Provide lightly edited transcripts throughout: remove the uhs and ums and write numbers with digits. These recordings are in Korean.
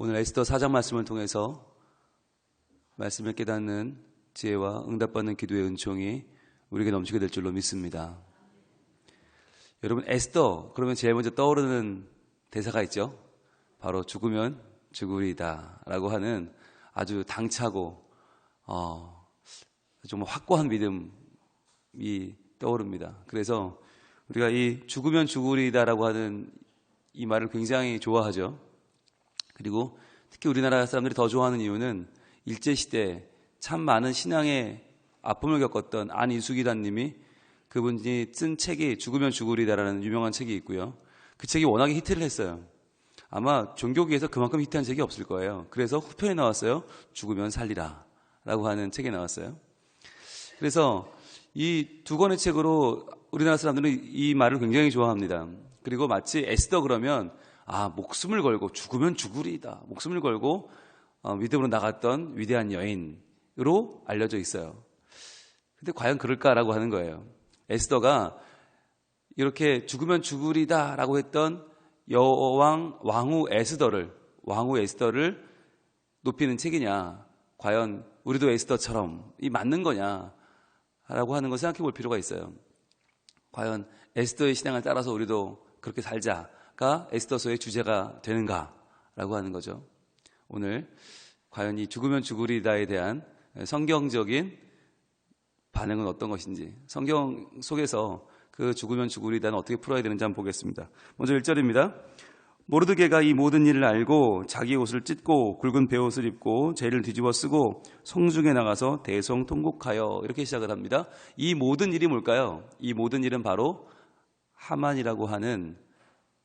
오늘 에스더 4장 말씀을 통해서 말씀을 깨닫는 지혜와 응답받는 기도의 은총이 우리에게 넘치게 될 줄로 믿습니다. 여러분, 에스더 그러면 제일 먼저 떠오르는 대사가 있죠. 바로 죽으면 죽으리다 라고 하는 아주 당차고 정말 확고한 믿음이 떠오릅니다. 그래서 우리가 이 죽으면 죽으리다 라고 하는 이 말을 굉장히 좋아하죠. 그리고 특히 우리나라 사람들이 더 좋아하는 이유는 일제시대 참 많은 신앙의 아픔을 겪었던 안이숙이라는 님이 그분이 쓴 책이 죽으면 죽으리다라는 유명한 책이 있고요. 그 책이 워낙에 히트를 했어요. 아마 종교계에서 그만큼 히트한 책이 없을 거예요. 그래서 후편에 나왔어요. 죽으면 살리라 라고 하는 책이 나왔어요. 그래서 이 두 권의 책으로 우리나라 사람들은 이 말을 굉장히 좋아합니다. 그리고 마치 에스더 그러면 목숨을 걸고 죽으면 죽으리다. 목숨을 걸고 믿음으로 나갔던 위대한 여인으로 알려져 있어요. 근데 과연 그럴까라고 하는 거예요. 에스더가 이렇게 죽으면 죽으리다 라고 했던 왕후 에스더를 높이는 책이냐, 과연 우리도 에스더처럼 이 맞는 거냐 라고 하는 걸 생각해 볼 필요가 있어요. 과연 에스더의 신앙을 따라서 우리도 그렇게 살자가 에스더서의 주제가 되는가 라고 하는 거죠. 오늘 과연 이 죽으면 죽으리다에 대한 성경적인 반응은 어떤 것인지, 성경 속에서 그 죽으면 죽으리다는 어떻게 풀어야 되는지 한번 보겠습니다. 먼저 1절입니다. 모르드게가 이 모든 일을 알고 자기 옷을 찢고 굵은 베옷을 입고 재를 뒤집어 쓰고 성중에 나가서 대성통곡하여, 이렇게 시작을 합니다. 이 모든 일이 뭘까요? 이 모든 일은 바로 하만이라고 하는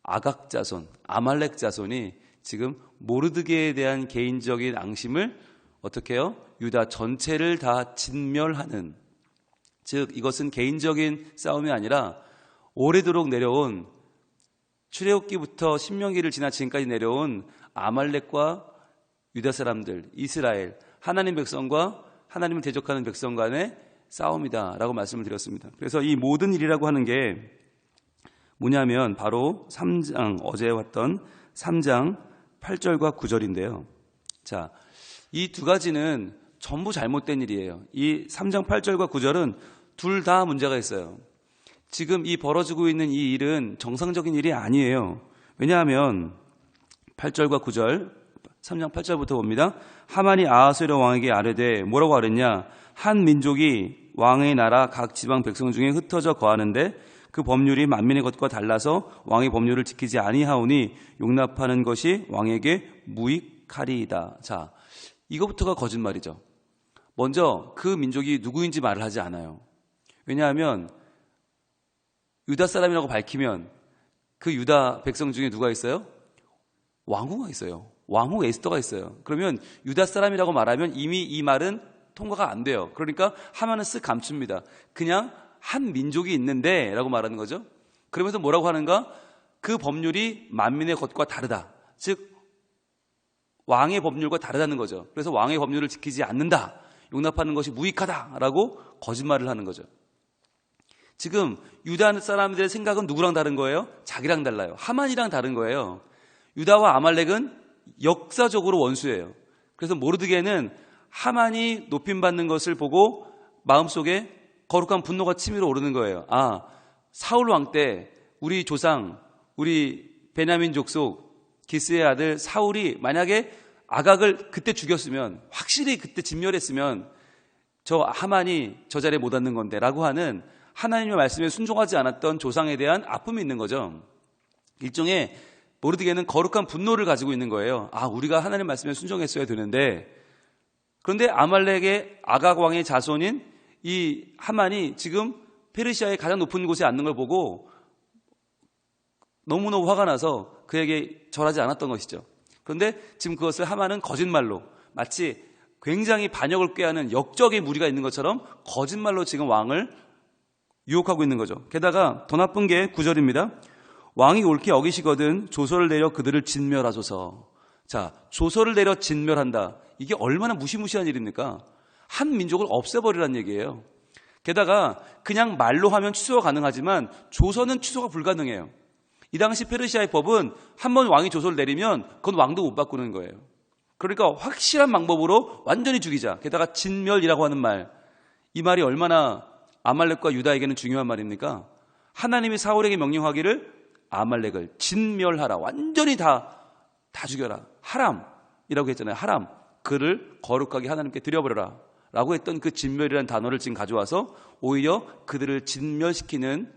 아각 자손, 아말렉 자손이 지금 모르드게에 대한 개인적인 앙심을 어떻게 해요? 유다 전체를 다 진멸하는, 즉 이것은 개인적인 싸움이 아니라 오래도록 내려온, 출애굽기부터 신명기를 지나 지금까지 내려온 아말렉과 유다 사람들, 이스라엘, 하나님 백성과 하나님을 대적하는 백성 간의 싸움이다 라고 말씀을 드렸습니다. 그래서 이 모든 일이라고 하는 게 뭐냐면 바로 3장, 어제 왔던 3장 8절과 9절인데요. 자, 이 두 가지는 전부 잘못된 일이에요. 이 3장 8절과 9절은 둘 다 문제가 있어요. 지금 이 벌어지고 있는 이 일은 정상적인 일이 아니에요. 왜냐하면 8절과 9절, 3장 8절부터 봅니다. 하만이 아하수에로 왕에게 아뢰되, 뭐라고 아뢰냐? 한 민족이 왕의 나라 각 지방 백성 중에 흩어져 거하는데 그 법률이 만민의 것과 달라서 왕의 법률을 지키지 아니하오니 용납하는 것이 왕에게 무익하리이다. 자, 이거부터가 거짓말이죠. 먼저 그 민족이 누구인지 말을 하지 않아요. 왜냐하면 유다 사람이라고 밝히면 그 유다 백성 중에 누가 있어요? 왕후가 있어요. 왕후 에스더가 있어요. 그러면 유다 사람이라고 말하면 이미 이 말은 통과가 안 돼요. 그러니까 하만은 쓱 감춥니다. 그냥 한 민족이 있는데 라고 말하는 거죠. 그러면서 뭐라고 하는가? 그 법률이 만민의 것과 다르다. 즉 왕의 법률과 다르다는 거죠. 그래서 왕의 법률을 지키지 않는다, 용납하는 것이 무익하다라고 거짓말을 하는 거죠. 지금 유다 사람들의 생각은 누구랑 다른 거예요? 자기랑 달라요. 하만이랑 다른 거예요. 유다와 아말렉은 역사적으로 원수예요. 그래서 모르드게는 하만이 높임받는 것을 보고 마음속에 거룩한 분노가 치밀어 오르는 거예요. 사울 왕 때 우리 조상, 우리 베냐민 족속 기스의 아들 사울이 만약에 아각을 그때 죽였으면, 확실히 그때 진멸했으면 저 하만이 저 자리에 못 앉는 건데 라고 하는 하나님의 말씀에 순종하지 않았던 조상에 대한 아픔이 있는 거죠. 일종의 모르드게는 거룩한 분노를 가지고 있는 거예요. 우리가 하나님의 말씀에 순종했어야 되는데, 그런데 아말렉의 아각 왕의 자손인 이 하만이 지금 페르시아의 가장 높은 곳에 앉는 걸 보고 너무너무 화가 나서 그에게 절하지 않았던 것이죠. 그런데 지금 그것을 하만은 거짓말로, 마치 굉장히 반역을 꾀하는 역적의 무리가 있는 것처럼 거짓말로 지금 왕을 유혹하고 있는 거죠. 게다가 더 나쁜 게 9절입니다. 왕이 옳게 어기시거든 조서를 내려 그들을 진멸하소서. 자, 조서를 내려 진멸한다. 이게 얼마나 무시무시한 일입니까? 한 민족을 없애버리라는 얘기예요. 게다가 그냥 말로 하면 취소가 가능하지만 조서는 취소가 불가능해요. 이 당시 페르시아의 법은 한 번 왕이 조소를 내리면 그건 왕도 못 바꾸는 거예요. 그러니까 확실한 방법으로 완전히 죽이자. 게다가 진멸이라고 하는 말, 이 말이 얼마나 아말렉과 유다에게는 중요한 말입니까? 하나님이 사울에게 명령하기를 아말렉을 진멸하라. 완전히 다 죽여라. 하람이라고 했잖아요. 하람. 그를 거룩하게 하나님께 드려버려라 라고 했던 그 진멸이라는 단어를 지금 가져와서 오히려 그들을 진멸시키는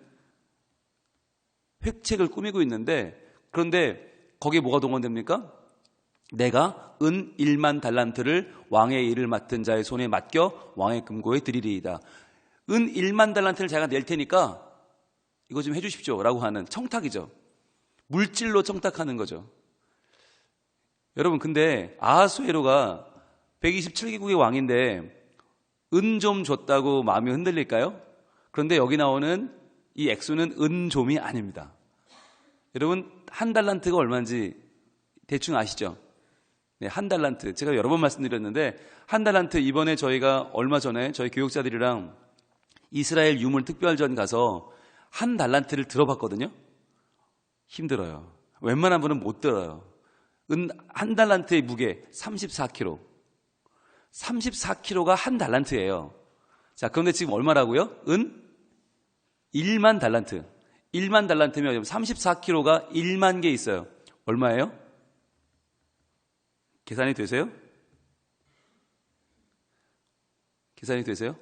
획책을 꾸미고 있는데, 그런데 거기에 뭐가 동원됩니까? 내가 은 1만 달란트를 왕의 일을 맡은 자의 손에 맡겨 왕의 금고에 드리리이다. 은 1만 달란트를 제가 낼 테니까 이거 좀 해주십시오 라고 하는 청탁이죠. 물질로 청탁하는 거죠. 여러분, 근데 아하수에로가 127개국의 왕인데 은 좀 줬다고 마음이 흔들릴까요? 그런데 여기 나오는 이 액수는 은좀이 아닙니다. 여러분, 한 달란트가 얼마인지 대충 아시죠? 네, 한 달란트. 제가 여러 번 말씀드렸는데 한 달란트, 이번에 저희가 얼마 전에 저희 교육자들이랑 이스라엘 유물 특별전 가서 한 달란트를 들어봤거든요. 힘들어요. 웬만한 분은 못 들어요. 한 달란트의 무게 34kg. 34kg가 한 달란트예요. 자, 그런데 지금 얼마라고요? 1만 달란트. 1만 달란트면 34kg가 1만 개 있어요. 얼마예요? 계산이 되세요? 계산이 되세요?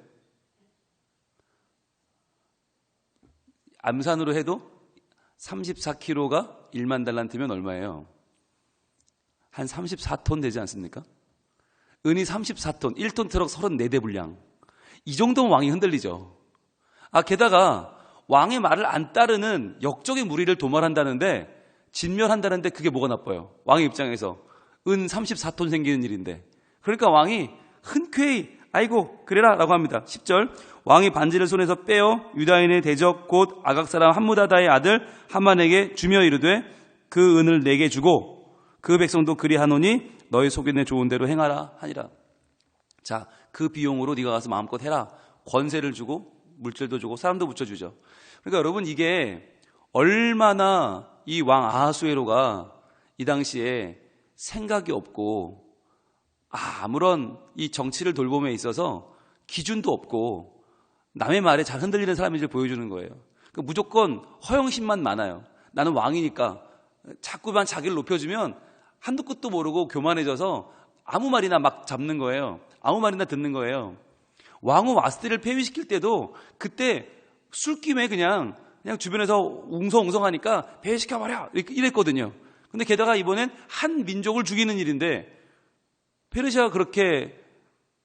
암산으로 해도 34kg가 1만 달란트면 얼마예요? 한 34톤 되지 않습니까? 은이 34톤, 1톤 트럭 34대 분량. 이 정도면 왕이 흔들리죠. 게다가 왕의 말을 안 따르는 역적의 무리를 도말한다는데, 진멸한다는데 그게 뭐가 나빠요? 왕의 입장에서 은 34톤 생기는 일인데. 그러니까 왕이 흔쾌히 아이고 그래라 라고 합니다. 10절, 왕이 반지를 손에서 빼어 유다인의 대적 곧 아각 사람 함무다다의 아들 하만에게 주며 이르되 그 은을 내게 주고 그 백성도 그리하노니 너희 속인의 좋은 대로 행하라 하니라. 자, 그 비용으로 네가 가서 마음껏 해라. 권세를 주고 물질도 주고 사람도 붙여주죠. 그러니까 여러분, 이게 얼마나 이 왕 아하수에로가 이 당시에 생각이 없고 아무런 이 정치를 돌봄에 있어서 기준도 없고 남의 말에 잘 흔들리는 사람인지를 보여주는 거예요. 그러니까 무조건 허영심만 많아요. 나는 왕이니까 자꾸만 자기를 높여주면 한도 끝도 모르고 교만해져서 아무 말이나 막 잡는 거예요. 아무 말이나 듣는 거예요. 왕후 와스티를 폐위시킬 때도 그때 술김에 그냥 주변에서 웅성웅성하니까 폐위시켜버려 이랬거든요. 근데 게다가 이번엔 한 민족을 죽이는 일인데, 페르시아가 그렇게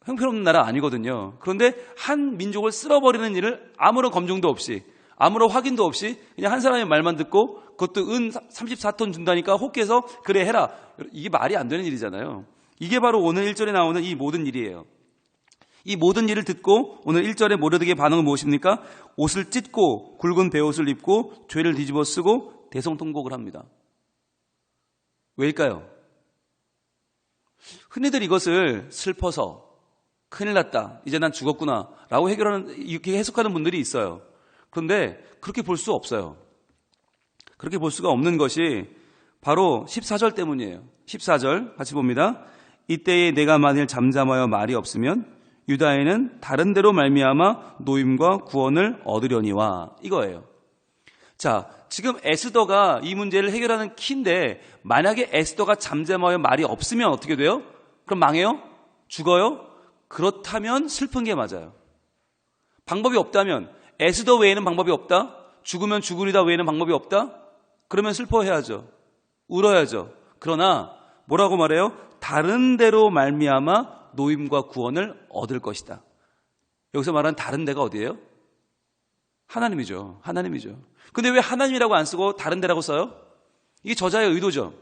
형편없는 나라 아니거든요. 그런데 한 민족을 쓸어버리는 일을 아무런 검증도 없이 아무런 확인도 없이 그냥 한 사람의 말만 듣고 그것도 은 34톤 준다니까 혹해서 그래 해라. 이게 말이 안 되는 일이잖아요. 이게 바로 오늘 1절에 나오는 이 모든 일이에요. 이 모든 일을 듣고 오늘 1절에 모르드게의 반응은 무엇입니까? 옷을 찢고 굵은 베옷을 입고 죄를 뒤집어 쓰고 대성통곡을 합니다. 왜일까요? 흔히들 이것을 슬퍼서 큰일 났다, 이제 난 죽었구나 라고 이렇게 해석하는 분들이 있어요. 그런데 그렇게 볼 수 없어요. 그렇게 볼 수가 없는 것이 바로 14절 때문이에요. 14절 같이 봅니다. 이때에 내가 만일 잠잠하여 말이 없으면 유다에는 다른 데로 말미암아 노임과 구원을 얻으려니와, 이거예요. 자, 지금 에스더가 이 문제를 해결하는 키인데, 만약에 에스더가 잠잠하여 말이 없으면 어떻게 돼요? 그럼 망해요? 죽어요? 그렇다면 슬픈 게 맞아요. 방법이 없다면, 에스더 외에는 방법이 없다? 죽으면 죽으리다 외에는 방법이 없다? 그러면 슬퍼해야죠. 울어야죠. 그러나 뭐라고 말해요? 다른 데로 말미암아 노임과 구원을 얻을 것이다. 여기서 말하는 다른 데가 어디예요? 하나님이죠. 하나님이죠. 근데 왜 하나님이라고 안 쓰고 다른 데라고 써요? 이게 저자의 의도죠.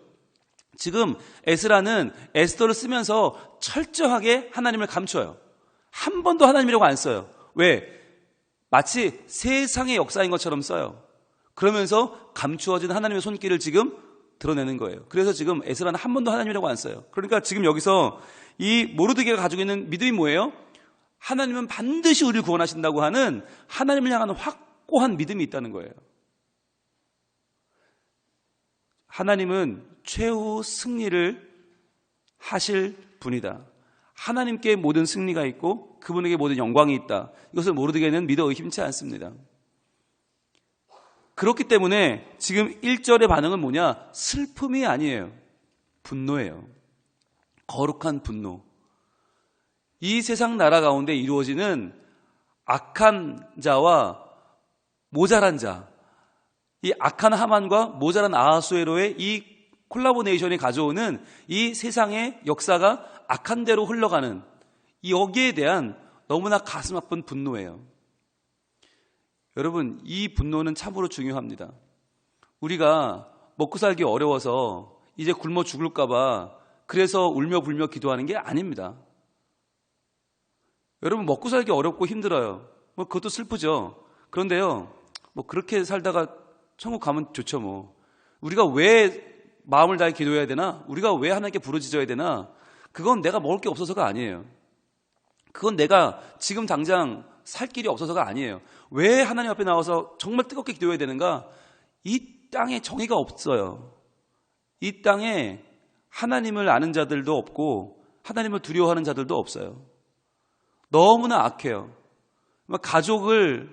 지금 에스라는 에스더를 쓰면서 철저하게 하나님을 감춰요. 한 번도 하나님이라고 안 써요. 왜? 마치 세상의 역사인 것처럼 써요. 그러면서 감추어진 하나님의 손길을 지금 드러내는 거예요. 그래서 지금 에스라는 한 번도 하나님이라고 안 써요. 그러니까 지금 여기서 이 모르드게가 가지고 있는 믿음이 뭐예요? 하나님은 반드시 우리를 구원하신다고 하는 하나님을 향하는 확고한 믿음이 있다는 거예요. 하나님은 최후 승리를 하실 분이다. 하나님께 모든 승리가 있고 그분에게 모든 영광이 있다. 이것을 모르게는 믿어 의심치 않습니다. 그렇기 때문에 지금 1절의 반응은 뭐냐? 슬픔이 아니에요. 분노예요. 거룩한 분노. 이 세상 나라 가운데 이루어지는 악한 자와 모자란 자, 이 악한 하만과 모자란 아하수에로의 이 콜라보레이션이 가져오는 이 세상의 역사가 악한 대로 흘러가는 여기에 대한 너무나 가슴 아픈 분노예요. 여러분, 이 분노는 참으로 중요합니다. 우리가 먹고 살기 어려워서 이제 굶어 죽을까 봐 그래서 울며 불며 기도하는 게 아닙니다. 여러분, 먹고 살기 어렵고 힘들어요. 뭐 그것도 슬프죠. 그런데요, 뭐 그렇게 살다가 천국 가면 좋죠 뭐. 우리가 왜 마음을 다해 기도해야 되나? 우리가 왜 하나님께 부르짖어야 되나? 그건 내가 먹을 게 없어서가 아니에요. 그건 내가 지금 당장 살 길이 없어서가 아니에요. 왜 하나님 앞에 나와서 정말 뜨겁게 기도해야 되는가? 이 땅에 정의가 없어요. 이 땅에 하나님을 아는 자들도 없고 하나님을 두려워하는 자들도 없어요. 너무나 악해요. 가족을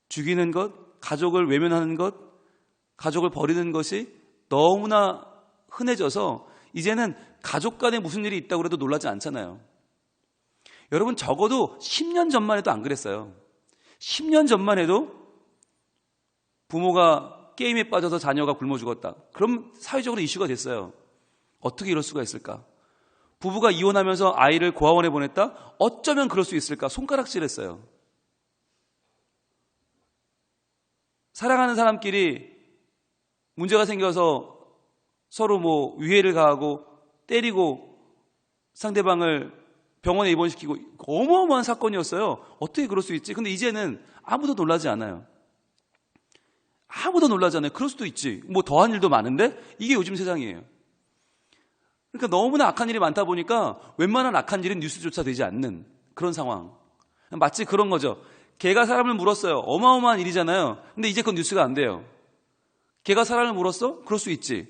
죽이는 것, 가족을 외면하는 것, 가족을 버리는 것이 너무나 흔해져서 이제는 가족 간에 무슨 일이 있다고 해도 놀라지 않잖아요. 여러분, 적어도 10년 전만 해도 안 그랬어요. 10년 전만 해도 부모가 게임에 빠져서 자녀가 굶어 죽었다. 그럼 사회적으로 이슈가 됐어요. 어떻게 이럴 수가 있을까? 부부가 이혼하면서 아이를 고아원에 보냈다? 어쩌면 그럴 수 있을까? 손가락질했어요. 사랑하는 사람끼리 문제가 생겨서 서로 뭐 위해를 가하고 때리고 상대방을 병원에 입원시키고 어마어마한 사건이었어요. 어떻게 그럴 수 있지? 근데 이제는 아무도 놀라지 않아요. 아무도 놀라지 않아요. 그럴 수도 있지. 뭐 더한 일도 많은데 이게 요즘 세상이에요. 그러니까 너무나 악한 일이 많다 보니까 웬만한 악한 일은 뉴스조차 되지 않는 그런 상황. 마치 그런 거죠. 개가 사람을 물었어요. 어마어마한 일이잖아요. 근데 이제 그건 뉴스가 안 돼요. 개가 사람을 물었어? 그럴 수 있지.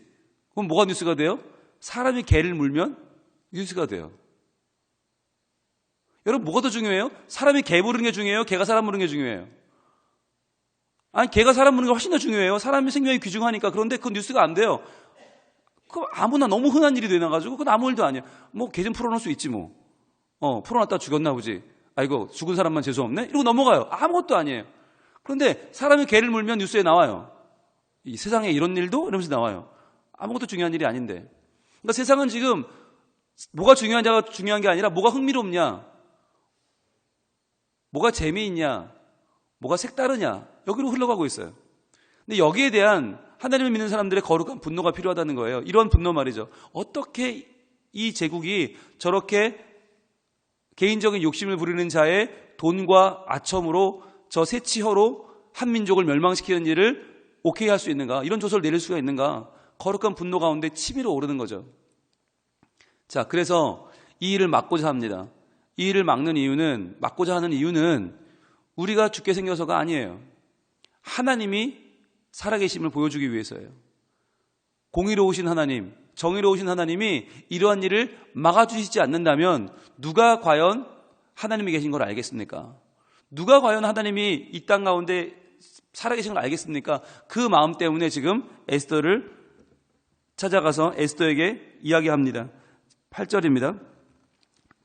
그럼 뭐가 뉴스가 돼요? 사람이 개를 물면 뉴스가 돼요. 여러분, 뭐가 더 중요해요? 사람이 개 물는 게 중요해요? 개가 사람 물는 게 중요해요? 아니, 개가 사람 물는 게 훨씬 더 중요해요. 사람의 생명이 귀중하니까. 그런데 그 뉴스가 안 돼요. 그 아무나 너무 흔한 일이 되나가지고 그건 아무 일도 아니에요. 뭐 개 좀 풀어놓을 수 있지 뭐. 풀어놨다 죽였나 보지. 아이고, 죽은 사람만 재수없네? 이러고 넘어가요. 아무것도 아니에요. 그런데 사람이 개를 물면 뉴스에 나와요. 이 세상에 이런 일도? 이러면서 나와요. 아무것도 중요한 일이 아닌데. 그러니까 세상은 지금 뭐가 중요한자가 중요한 게 아니라 뭐가 흥미롭냐, 뭐가 재미있냐, 뭐가 색다르냐, 여기로 흘러가고 있어요. 근데 여기에 대한 하나님을 믿는 사람들의 거룩한 분노가 필요하다는 거예요. 이런 분노 말이죠. 어떻게 이 제국이 저렇게 개인적인 욕심을 부리는 자의 돈과 아첨으로 저 세치허로 한 민족을 멸망시키는 일을 오케이 할 수 있는가? 이런 조서를 내릴 수가 있는가? 거룩한 분노 가운데 치밀어 오르는 거죠. 자, 그래서 이 일을 막고자 합니다. 이 일을 막고자 하는 이유는 우리가 죽게 생겨서가 아니에요. 하나님이 살아계심을 보여주기 위해서예요. 공의로우신 하나님, 정의로우신 하나님이 이러한 일을 막아주시지 않는다면 누가 과연 하나님이 계신 걸 알겠습니까? 누가 과연 하나님이 이 땅 가운데 살아계신 걸 알겠습니까? 그 마음 때문에 지금 에스더를 찾아가서 에스더에게 이야기합니다. 8절입니다.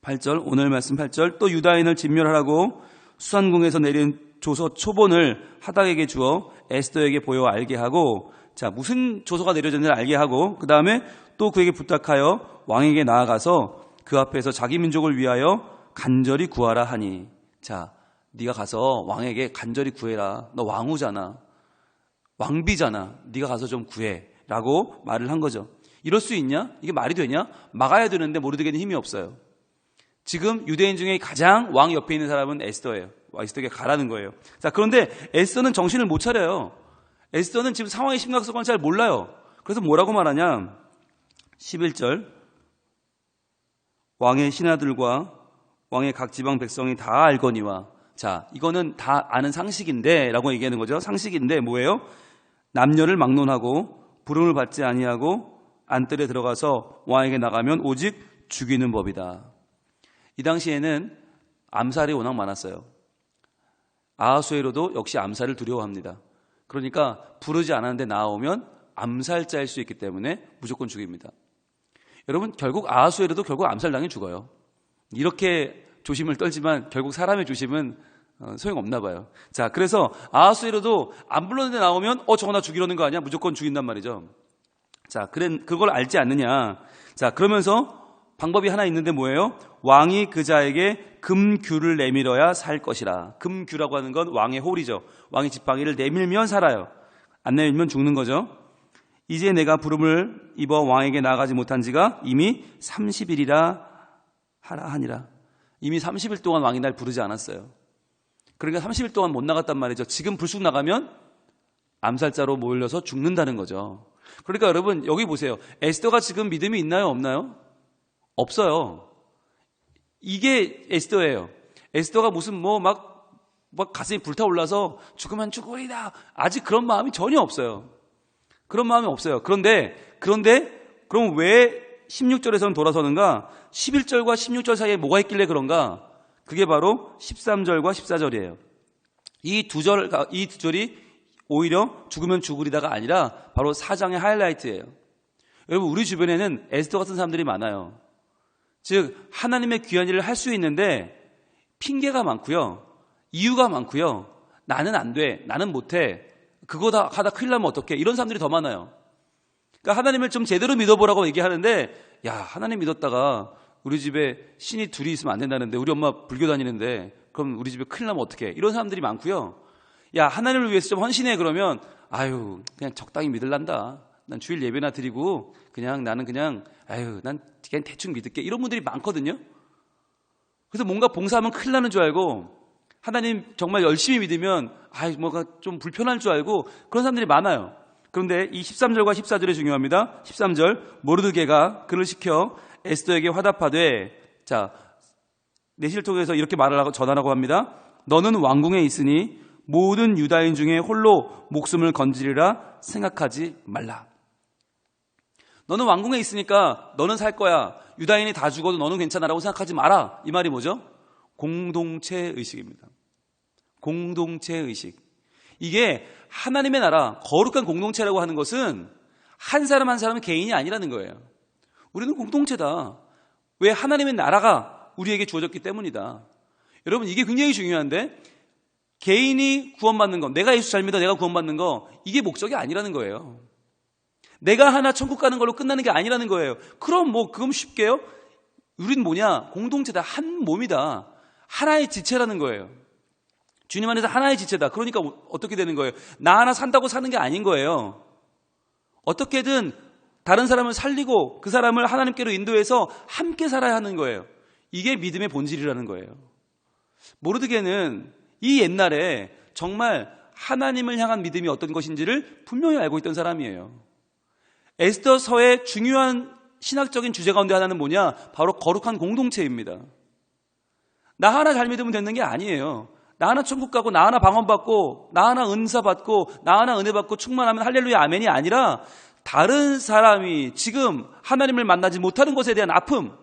8절, 오늘 말씀 8절. 또 유다인을 진멸하라고 수산궁에서 내린 조서 초본을 하닥에게 주어 에스더에게 보여 알게 하고, 자, 무슨 조서가 내려졌는지를 알게 하고, 그 다음에 또 그에게 부탁하여 왕에게 나아가서 그 앞에서 자기 민족을 위하여 간절히 구하라 하니. 자, 네가 가서 왕에게 간절히 구해라. 너 왕후잖아. 왕비잖아. 네가 가서 좀 구해. 라고 말을 한 거죠. 이럴 수 있냐? 이게 말이 되냐? 막아야 되는데 모르드게는 힘이 없어요. 지금 유대인 중에 가장 왕 옆에 있는 사람은 에스더예요. 에스더에게 가라는 거예요. 자, 그런데 에스더는 정신을 못 차려요. 에스더는 지금 상황의 심각성을 잘 몰라요. 그래서 뭐라고 말하냐? 11절, 왕의 신하들과 왕의 각 지방 백성이 다 알거니와. 자, 이거는 다 아는 상식인데 라고 얘기하는 거죠. 상식인데 뭐예요? 남녀를 막론하고 부름을 받지 아니하고 안뜰에 들어가서 왕에게 나가면 오직 죽이는 법이다. 이 당시에는 암살이 워낙 많았어요. 아하수에로도 역시 암살을 두려워합니다. 그러니까 부르지 않았는데 나오면 암살자일 수 있기 때문에 무조건 죽입니다. 여러분, 결국 아하수에로도 결국 암살당해 죽어요. 이렇게 조심을 떨지만 결국 사람의 조심은 소용없나 봐요. 자, 그래서 아하수에로도 안 불렀는데 나오면 저거 나 죽이려는 거 아니야? 무조건 죽인단 말이죠. 자, 그걸 알지 않느냐? 자, 그러면서 방법이 하나 있는데 뭐예요? 왕이 그 자에게 금규를 내밀어야 살 것이라. 금규라고 하는 건 왕의 홀이죠. 왕의 지팡이를 내밀면 살아요. 안 내밀면 죽는 거죠. 이제 내가 부름을 입어 왕에게 나아가지 못한 지가 이미 30일이라 하라 하니라. 이미 30일 동안 왕이 날 부르지 않았어요. 그러니까 30일 동안 못 나갔단 말이죠. 지금 불쑥 나가면 암살자로 몰려서 죽는다는 거죠. 그러니까 여러분, 여기 보세요. 에스더가 지금 믿음이 있나요? 없나요? 없어요. 이게 에스더예요. 에스더가 무슨 막 가슴이 불타올라서 죽으면 죽으리다. 아직 그런 마음이 전혀 없어요. 그런 마음이 없어요. 그런데 그럼 왜 16절에서는 돌아서는가? 11절과 16절 사이에 뭐가 있길래 그런가? 그게 바로 13절과 14절이에요. 이 두 절이 오히려 죽으면 죽으리다가 아니라 바로 4장의 하이라이트예요. 여러분, 우리 주변에는 에스더 같은 사람들이 많아요. 즉 하나님의 귀한 일을 할 수 있는데 핑계가 많고요. 이유가 많고요. 나는 안 돼. 나는 못해. 그거 다 하다 큰일 나면 어떡해. 이런 사람들이 더 많아요. 그러니까 하나님을 좀 제대로 믿어보라고 얘기하는데, 야, 하나님 믿었다가 우리 집에 신이 둘이 있으면 안 된다는데, 우리 엄마 불교 다니는데 그럼 우리 집에 큰일 나면 어떡해. 이런 사람들이 많고요. 야, 하나님을 위해서 좀 헌신해. 그러면 그냥 적당히 믿을란다. 난 주일 예배나 드리고 나는 난 대충 믿을게. 이런 분들이 많거든요. 그래서 뭔가 봉사하면 큰일 나는 줄 알고, 하나님 정말 열심히 믿으면 뭐가 좀 불편할 줄 알고 그런 사람들이 많아요. 그런데 이 13절과 14절이 중요합니다. 13절, 모르드게가 그를 시켜 에스더에게 화답하되, 자, 내시를 통해서 이렇게 말을 하고 전하라고 합니다. 너는 왕궁에 있으니 모든 유다인 중에 홀로 목숨을 건지리라 생각하지 말라. 너는 왕궁에 있으니까 너는 살 거야. 유다인이 다 죽어도 너는 괜찮아라고 생각하지 마라. 이 말이 뭐죠? 공동체 의식입니다. 공동체 의식. 이게 하나님의 나라, 거룩한 공동체라고 하는 것은 한 사람 한 사람은 개인이 아니라는 거예요. 우리는 공동체다. 왜? 하나님의 나라가 우리에게 주어졌기 때문이다. 여러분, 이게 굉장히 중요한데, 개인이 구원받는 거, 내가 예수 잘 믿어 내가 구원받는 거, 이게 목적이 아니라는 거예요. 내가 하나 천국 가는 걸로 끝나는 게 아니라는 거예요. 그럼 그건 쉽게요? 우린 뭐냐? 공동체다. 한 몸이다. 하나의 지체라는 거예요. 주님 안에서 하나의 지체다. 그러니까 어떻게 되는 거예요? 나 하나 산다고 사는 게 아닌 거예요. 어떻게든 다른 사람을 살리고 그 사람을 하나님께로 인도해서 함께 살아야 하는 거예요. 이게 믿음의 본질이라는 거예요. 모르드게는 이 옛날에 정말 하나님을 향한 믿음이 어떤 것인지를 분명히 알고 있던 사람이에요. 에스더서의 중요한 신학적인 주제 가운데 하나는 뭐냐? 바로 거룩한 공동체입니다. 나 하나 잘 믿으면 되는 게 아니에요. 나 하나 천국 가고, 나 하나 방언받고, 나 하나 은사 받고, 나 하나 은혜 받고 충만하면 할렐루야 아멘이 아니라, 다른 사람이 지금 하나님을 만나지 못하는 것에 대한 아픔,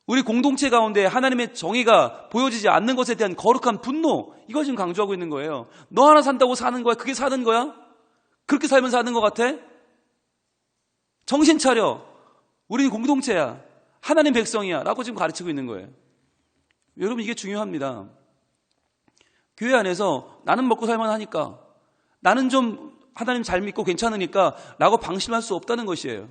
우리 공동체 가운데 하나님의 정의가 보여지지 않는 것에 대한 거룩한 분노, 이걸 지금 강조하고 있는 거예요. 너 하나 산다고 사는 거야? 그게 사는 거야? 그렇게 살면 사는 것 같아? 정신 차려. 우리는 공동체야. 하나님 백성이야. 라고 지금 가르치고 있는 거예요. 여러분, 이게 중요합니다. 교회 안에서 나는 먹고 살만하니까, 나는 좀 하나님 잘 믿고 괜찮으니까 라고 방심할 수 없다는 것이에요.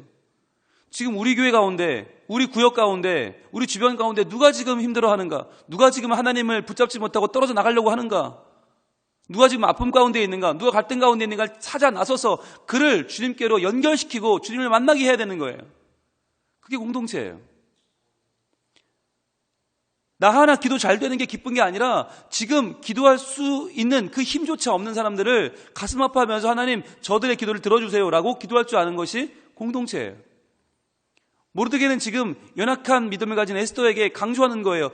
지금 우리 교회 가운데, 우리 구역 가운데, 우리 주변 가운데 누가 지금 힘들어하는가? 누가 지금 하나님을 붙잡지 못하고 떨어져 나가려고 하는가? 누가 지금 아픔 가운데 있는가? 누가 갈등 가운데 있는가? 찾아 나서서 그를 주님께로 연결시키고 주님을 만나게 해야 되는 거예요. 그게 공동체예요. 나 하나 기도 잘 되는 게 기쁜 게 아니라 지금 기도할 수 있는 그 힘조차 없는 사람들을 가슴 아파하면서 하나님 저들의 기도를 들어주세요 라고 기도할 줄 아는 것이 공동체예요. 모르드게는 지금 연약한 믿음을 가진 에스더에게 강조하는 거예요.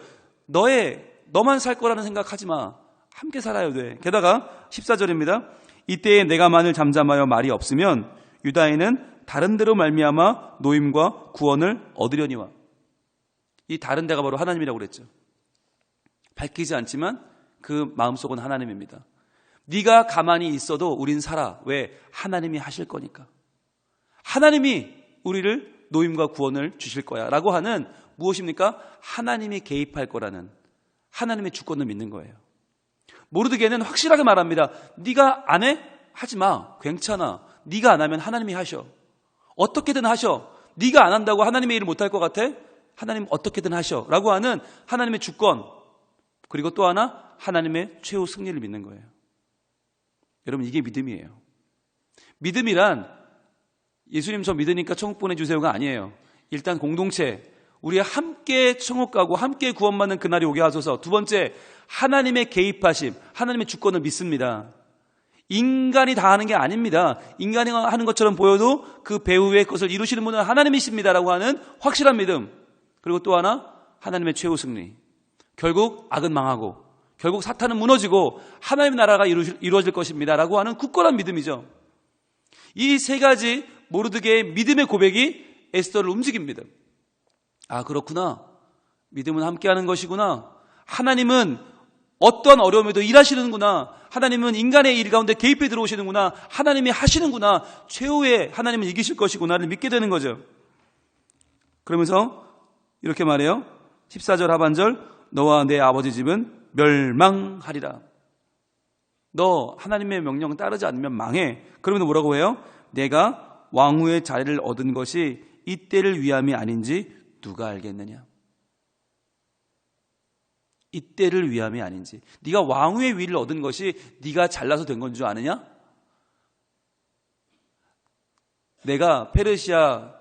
너만 살 거라는 생각하지 마. 함께 살아야 돼. 게다가 14절입니다. 이때에 내가 만일 잠잠하여 말이 없으면 유다인은 다른 데로 말미암아 노임과 구원을 얻으려니와. 이 다른 데가 바로 하나님이라고 그랬죠. 밝히지 않지만 그 마음속은 하나님입니다. 네가 가만히 있어도 우린 살아. 왜? 하나님이 하실 거니까. 하나님이 우리를 노임과 구원을 주실 거야 라고 하는 무엇입니까? 하나님이 개입할 거라는 하나님의 주권을 믿는 거예요. 모르드게는 확실하게 말합니다. 네가 안 해? 하지 마. 괜찮아. 네가 안 하면 하나님이 하셔. 어떻게든 하셔. 네가 안 한다고 하나님의 일을 못할 것 같아? 하나님 어떻게든 하셔 라고 하는 하나님의 주권, 그리고 또 하나 하나님의 최후 승리를 믿는 거예요. 여러분, 이게 믿음이에요. 믿음이란 예수님 저 믿으니까 천국 보내주세요가 아니에요. 일단 공동체, 우리 함께 천국 가고 함께 구원받는 그날이 오게 하소서. 두 번째, 하나님의 개입하심, 하나님의 주권을 믿습니다. 인간이 다 하는 게 아닙니다. 인간이 하는 것처럼 보여도 그 배후의 것을 이루시는 분은 하나님이십니다라고 하는 확실한 믿음. 그리고 또 하나, 하나님의 최후 승리. 결국 악은 망하고 결국 사탄은 무너지고 하나님의 나라가 이루어질 것입니다라고 하는 굳건한 믿음이죠. 이 세 가지 모르드게의 믿음의 고백이 에스더를 움직입니다. 아, 그렇구나. 믿음은 함께하는 것이구나. 하나님은 어떠한 어려움에도 일하시는구나. 하나님은 인간의 일 가운데 개입해 들어오시는구나. 하나님이 하시는구나. 최후의 하나님은 이기실 것이구나를 믿게 되는 거죠. 그러면서 이렇게 말해요. 14절 하반절, 너와 내 아버지 집은 멸망하리라. 너 하나님의 명령 따르지 않으면 망해. 그러면 뭐라고 해요? 내가 왕후의 자리를 얻은 것이 이때를 위함이 아닌지 누가 알겠느냐. 이때를 위함이 아닌지. 네가 왕후의 위를 얻은 것이 네가 잘나서 된 건 줄 아느냐? 내가 페르시아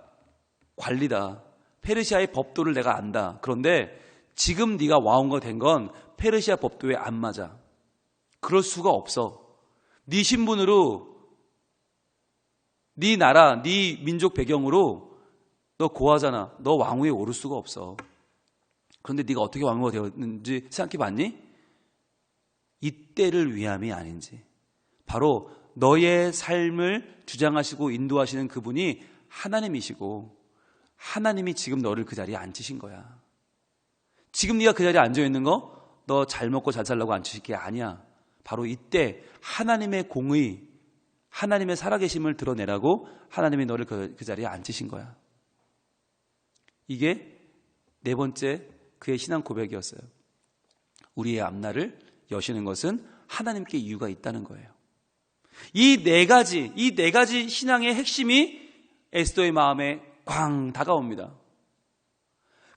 관리다. 페르시아의 법도를 내가 안다. 그런데 지금 네가 왕후가 된 건 페르시아 법도에 안 맞아. 그럴 수가 없어. 네 신분으로, 네 나라, 네 민족 배경으로 너 고하잖아. 너 왕후에 오를 수가 없어. 그런데 네가 어떻게 왕후가 되었는지 생각해 봤니? 이때를 위함이 아닌지. 바로 너의 삶을 주장하시고 인도하시는 그분이 하나님이시고 하나님이 지금 너를 그 자리에 앉히신 거야. 지금 네가 그 자리에 앉아있는 거 너 잘 먹고 잘 살라고 앉히실 게 아니야. 바로 이때 하나님의 공의, 하나님의 살아계심을 드러내라고 하나님이 너를 그 자리에 앉히신 거야. 이게 네 번째 그의 신앙 고백이었어요. 우리의 앞날을 여시는 것은 하나님께 이유가 있다는 거예요. 이 네 가지 신앙의 핵심이 에스더의 마음에 꽝 다가옵니다.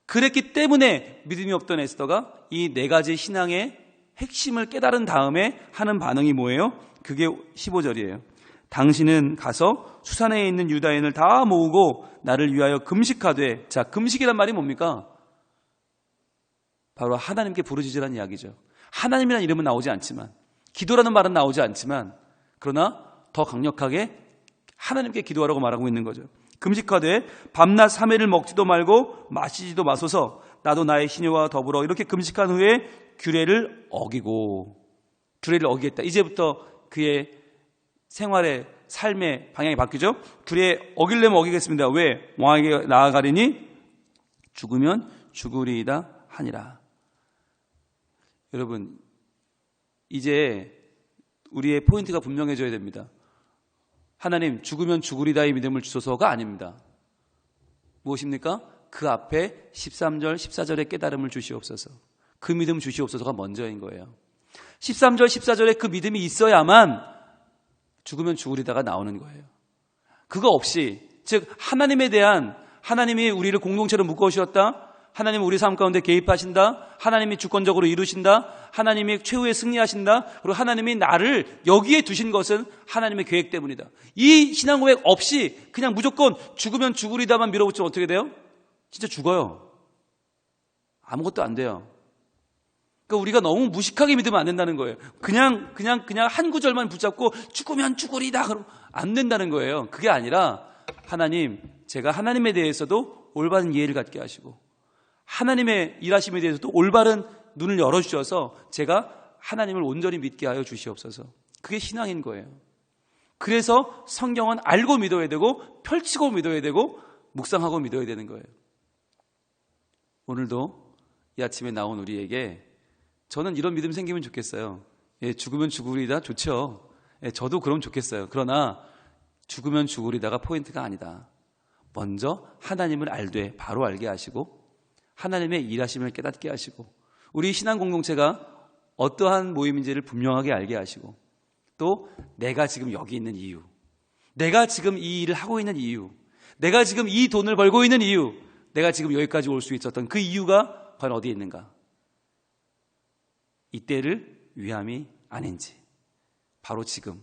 그랬기 때문에 믿음이 없던 에스더가 이 네 가지 신앙의 핵심을 깨달은 다음에 하는 반응이 뭐예요? 그게 15절이에요. 당신은 가서 수산에 있는 유다인을 다 모으고 나를 위하여 금식하되. 자, 금식이란 말이 뭡니까? 바로 하나님께 부르짖으라는 이야기죠. 하나님이라는 이름은 나오지 않지만, 기도라는 말은 나오지 않지만, 그러나 더 강력하게 하나님께 기도하라고 말하고 있는 거죠. 금식하되 밤낮 3회를 먹지도 말고 마시지도 마소서. 나도 나의 시녀와 더불어. 이렇게 금식한 후에 규례를 어기겠다. 이제부터 그의 생활의 삶의 방향이 바뀌죠. 규례 어기려면 어기겠습니다. 왜? 왕에게 나아가리니 죽으면 죽으리이다 하니라. 여러분, 이제 우리의 포인트가 분명해져야 됩니다. 하나님, 죽으면 죽으리다의 믿음을 주소서가 아닙니다. 무엇입니까? 그 앞에 13절, 14절의 깨달음을 주시옵소서. 그 믿음 주시옵소서가 먼저인 거예요. 13절, 14절에 그 믿음이 있어야만 죽으면 죽으리다가 나오는 거예요. 그거 없이, 즉 하나님에 대한, 하나님이 우리를 공동체로 묶어주셨다, 하나님은 우리 삶 가운데 개입하신다, 하나님이 주권적으로 이루신다, 하나님이 최후에 승리하신다, 그리고 하나님이 나를 여기에 두신 것은 하나님의 계획 때문이다. 이 신앙 고백 없이 그냥 무조건 죽으면 죽으리다만 밀어붙이면 어떻게 돼요? 진짜 죽어요. 아무것도 안 돼요. 그러니까 우리가 너무 무식하게 믿으면 안 된다는 거예요. 그냥 한 구절만 붙잡고 죽으면 죽으리다 그러면 안 된다는 거예요. 그게 아니라 하나님, 제가 하나님에 대해서도 올바른 이해를 갖게 하시고 하나님의 일하심에 대해서도 올바른 눈을 열어주셔서 제가 하나님을 온전히 믿게 하여 주시옵소서. 그게 신앙인 거예요. 그래서 성경은 알고 믿어야 되고 펼치고 믿어야 되고 묵상하고 믿어야 되는 거예요. 오늘도 이 아침에 나온 우리에게 저는 이런 믿음 생기면 좋겠어요. 예, 죽으면 죽으리다 좋죠. 예, 저도 그럼 좋겠어요. 그러나 죽으면 죽으리다가 포인트가 아니다. 먼저 하나님을 알되 바로 알게 하시고 하나님의 일하심을 깨닫게 하시고 우리 신앙 공동체가 어떠한 모임인지를 분명하게 알게 하시고 또 내가 지금 여기 있는 이유, 내가 지금 이 일을 하고 있는 이유, 내가 지금 이 돈을 벌고 있는 이유, 내가 지금 여기까지 올 수 있었던 그 이유가 과연 어디에 있는가? 이때를 위함이 아닌지 바로 지금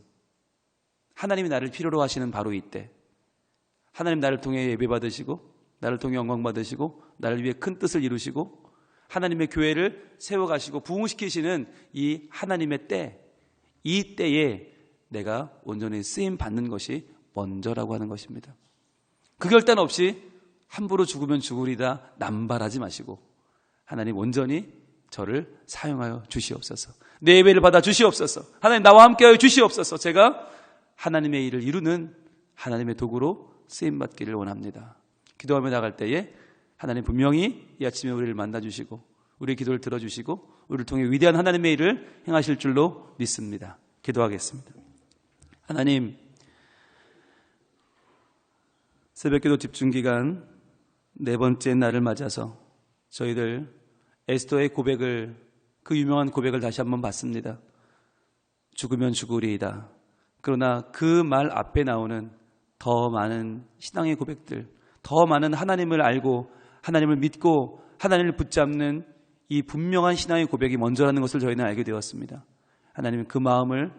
하나님이 나를 필요로 하시는 바로 이때 하나님 나를 통해 예배 받으시고 나를 통해 영광 받으시고 나를 위해 큰 뜻을 이루시고 하나님의 교회를 세워가시고 부흥시키시는 이 하나님의 때, 이 때에 내가 온전히 쓰임 받는 것이 먼저라고 하는 것입니다. 그 결단 없이 함부로 죽으면 죽으리다 남발하지 마시고 하나님 온전히 저를 사용하여 주시옵소서. 내 예배를 받아 주시옵소서. 하나님 나와 함께하여 주시옵소서. 제가 하나님의 일을 이루는 하나님의 도구로 쓰임받기를 원합니다. 기도하며 나갈 때에 하나님 분명히 이 아침에 우리를 만나주시고 우리의 기도를 들어주시고 우리를 통해 위대한 하나님의 일을 행하실 줄로 믿습니다. 기도하겠습니다. 하나님, 새벽기도 집중기간 4번째 날을 맞아서 저희들 에스더의 고백을, 그 유명한 고백을 다시 한번 봤습니다. 죽으면 죽으리이다. 그러나 그 말 앞에 나오는 더 많은 신앙의 고백들, 더 많은 하나님을 알고 하나님을 믿고 하나님을 붙잡는 이 분명한 신앙의 고백이 먼저라는 것을 저희는 알게 되었습니다. 하나님, 그 마음을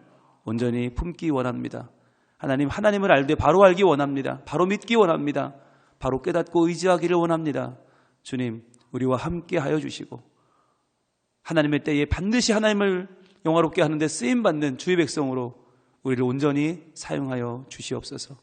온전히 품기 원합니다. 하나님, 하나님을 알되 바로 알기 원합니다. 바로 믿기 원합니다. 바로 깨닫고 의지하기를 원합니다. 주님, 우리와 함께 하여 주시고 하나님의 때에 반드시 하나님을 영화롭게 하는데 쓰임받는 주의 백성으로 우리를 온전히 사용하여 주시옵소서.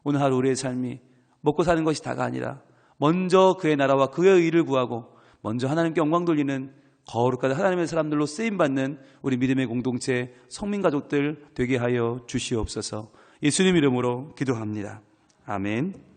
오늘 하루 우리의 삶이 먹고 사는 것이 다가 아니라 먼저 그의 나라와 그의 의를 구하고 먼저 하나님께 영광 돌리는 거룩한 하나님의 사람들로 쓰임받는 우리 믿음의 공동체 성민 가족들 되게 하여 주시옵소서. 예수님 이름으로 기도합니다. 아멘.